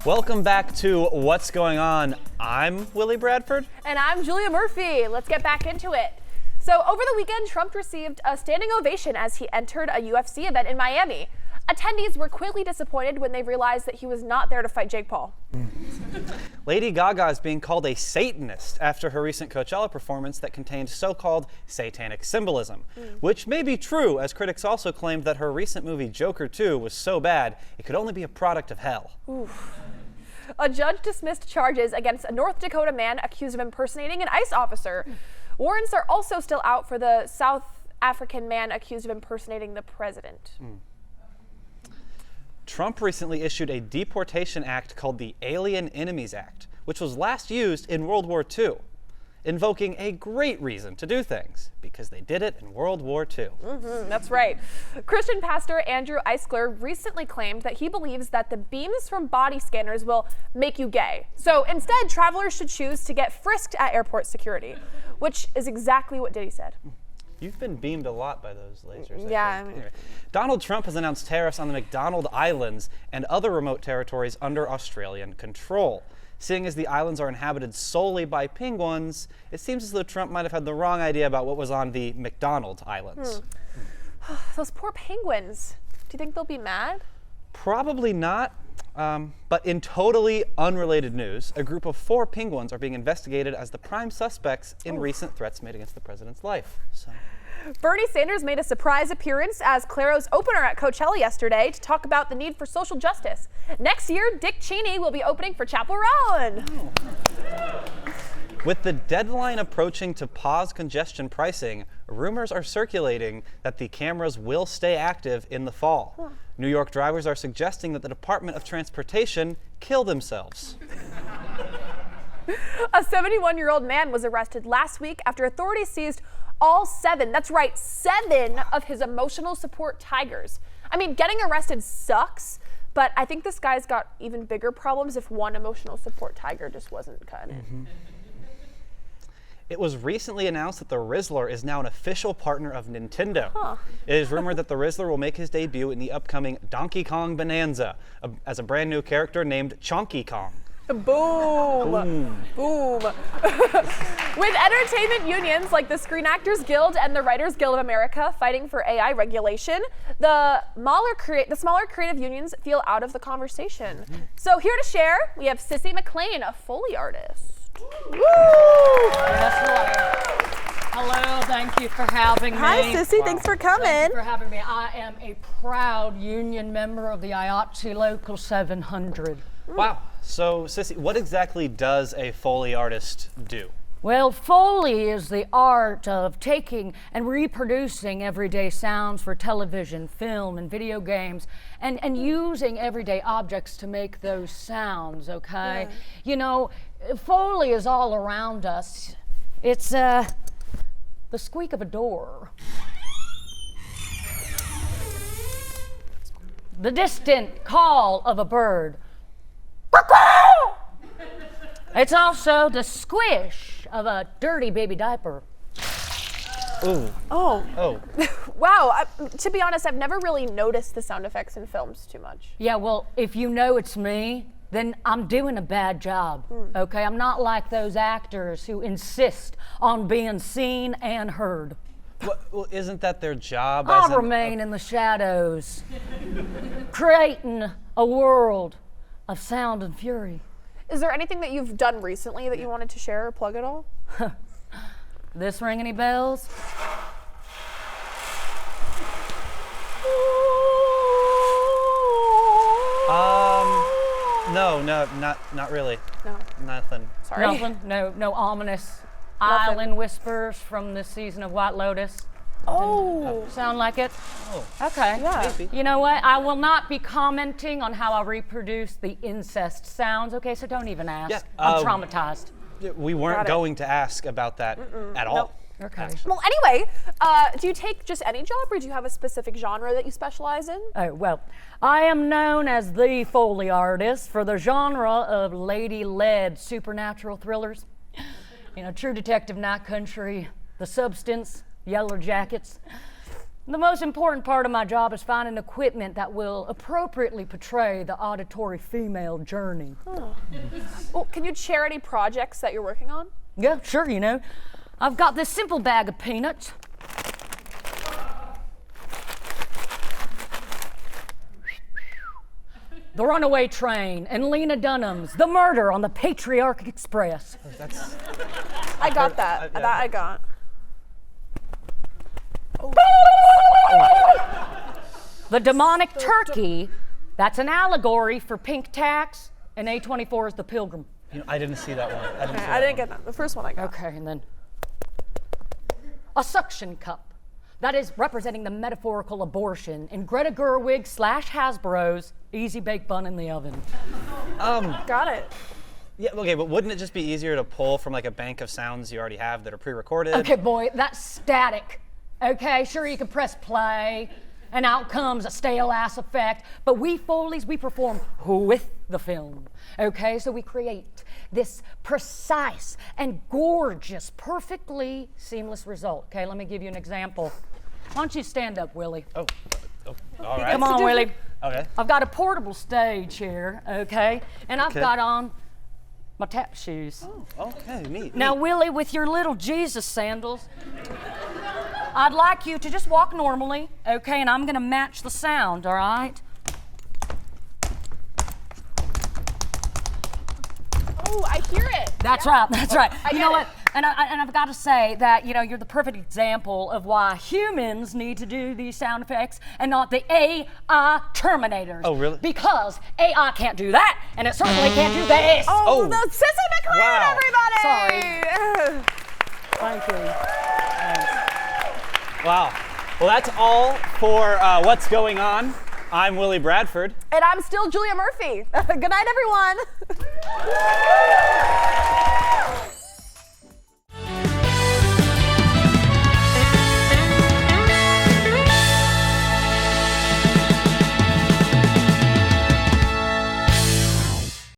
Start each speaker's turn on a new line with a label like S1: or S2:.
S1: Welcome back to What's Going On. I'm Willie Bradford.
S2: And I'm Julia Murphy. Let's get back into it. So over the weekend, Trump received a standing ovation as he entered a UFC event in Miami. Attendees were quickly disappointed when they realized that he was not there to fight Jake Paul.
S1: Lady Gaga is being called a Satanist after her recent Coachella performance that contained so-called satanic symbolism, which may be true, as critics also claimed that her recent movie Joker 2 was so bad it could only be a product of hell.
S2: Oof. A judge dismissed charges against a North Dakota man accused of impersonating an ICE officer. Warrants are also still out for the South African man accused of impersonating the president.
S1: Trump recently issued a deportation act called the Alien Enemies Act, which was last used in World War II, invoking a great reason to do things, because they did it in World War II.
S2: That's right. Christian pastor Andrew Eiskler recently claimed that he believes that the beams from body scanners will make you gay. So instead, travelers should choose to get frisked at airport security, which is exactly what Diddy said.
S1: You've been beamed a lot by those lasers.
S2: Yeah.
S1: Anyway, Donald Trump has announced tariffs on the McDonald Islands and other remote territories under Australian control. Seeing as the islands are inhabited solely by penguins, it seems as though Trump might have had the wrong idea about what was on the McDonald Islands.
S2: Those poor penguins. Do you think they'll be mad?
S1: Probably not. But in totally unrelated news, a group of 4 penguins are being investigated as the prime suspects in recent threats made against the president's life.
S2: Bernie Sanders made a surprise appearance as Claro's opener at Coachella yesterday to talk about the need for social justice. Next year, Dick Cheney will be opening for Chapel Roan.
S1: With the deadline approaching to pause congestion pricing, rumors are circulating that the cameras will stay active in the fall. New York drivers are suggesting that the Department of Transportation kill themselves.
S2: A 71-year-old man was arrested last week after authorities seized all 7, that's right, 7 of his emotional support tigers. I mean, getting arrested sucks, but I think this guy's got even bigger problems if one emotional support tiger just wasn't cutting it.
S1: It was recently announced that the Rizzler is now an official partner of Nintendo. It is rumored that the Rizzler will make his debut in the upcoming Donkey Kong Bonanza as a brand new character named Chonky Kong.
S2: Boom. With entertainment unions like the Screen Actors Guild and the Writers Guild of America fighting for AI regulation, the smaller creative unions feel out of the conversation. So here to share, we have Sissy McClain, a Foley artist. Woo!
S3: Yes, hello, thank you for having me.
S2: Hi, Sissy, thanks for coming.
S3: Thank you for having me. I am a proud union member of the IATSE Local 700.
S1: Wow. So, Sissy, what exactly does a Foley artist do?
S3: Well, Foley is the art of taking and reproducing everyday sounds for television, film, and video games, and using everyday objects to make those sounds, okay? Yeah. You know, Foley is all around us. It's the squeak of a door, the distant call of a bird. It's also the squish of a dirty baby diaper.
S1: Ooh.
S2: Oh. Wow. To be honest, I've never really noticed the sound effects in films too much.
S3: Yeah, well, if you know it's me, then I'm doing a bad job, okay? I'm not like those actors who insist on being seen and heard.
S1: Well, isn't that their job?
S3: I'll remain in the shadows, creating a world of sound and fury.
S2: Is there anything that you've done recently that you wanted to share or plug at all?
S3: This ring any bells?
S1: No, not really.
S2: No.
S1: Nothing.
S2: Sorry.
S3: Nothing? No ominous island whispers from this season of White Lotus?
S2: Oh.
S3: Sound like it?
S1: Oh.
S3: Okay.
S2: Yeah.
S1: Maybe.
S3: You know what? I will not be commenting on how I reproduce the incest sounds, okay? So don't even ask.
S1: Yeah,
S3: I'm traumatized.
S1: We weren't going to ask about that at all.
S2: Nope.
S3: Okay.
S2: Well, anyway, do you take just any job, or do you have a specific genre that you specialize in?
S3: Oh, well, I am known as the Foley artist for the genre of lady-led supernatural thrillers. You know, True Detective, Night Country, The Substance, Yellow Jackets. The most important part of my job is finding equipment that will appropriately portray the auditory female journey.
S2: Well, can you share any projects that you're working on?
S3: Yeah, sure, you know. I've got this simple bag of peanuts. The Runaway Train and Lena Dunham's The Murder on the Patriarch Express.
S1: That's.
S2: I got that. That I got.
S3: The Demonic Turkey, that's an allegory for pink tax, and A24 is the Pilgrim.
S1: You know, I didn't see that one.
S2: I didn't get that. The first one I got.
S3: Okay, and then a suction cup. That is representing the metaphorical abortion in Greta Gerwig / Hasbro's Easy Bake Bun in the Oven.
S2: Got it.
S1: Yeah, okay, but wouldn't it just be easier to pull from like a bank of sounds you already have that are pre-recorded?
S3: Okay, boy, that's static. Okay, sure, you can press play, and out comes a stale-ass effect, but we Foleys, we perform with the film. Okay, so we create this precise and gorgeous, perfectly seamless result. Okay, let me give you an example. Why don't you stand up, Willie?
S1: Oh, all right.
S3: Come on, Willie.
S1: Okay.
S3: I've got a portable stage here, okay? And I've
S1: Okay.
S3: got on my tap shoes.
S1: Oh, okay, neat.
S3: Now, Willie, with your little Jesus sandals, I'd like you to just walk normally, okay? And I'm gonna match the sound, all right?
S2: Oh, I hear it.
S3: That's right, that's right.
S2: I
S3: You
S2: get
S3: know
S2: it.
S3: what? And I've got to say that, you know, you're the perfect example of why humans need to do these sound effects and not the AI Terminators.
S1: Oh, really?
S3: Because AI can't do that, and it certainly can't do this.
S2: Oh,
S1: Oh.
S2: the Sissy McClain,
S1: Wow.
S2: everybody!
S3: Thank you.
S1: Wow. Well, that's all for What's Going On. I'm Willie Bradford.
S2: And I'm still Julia Murphy. Good night, everyone.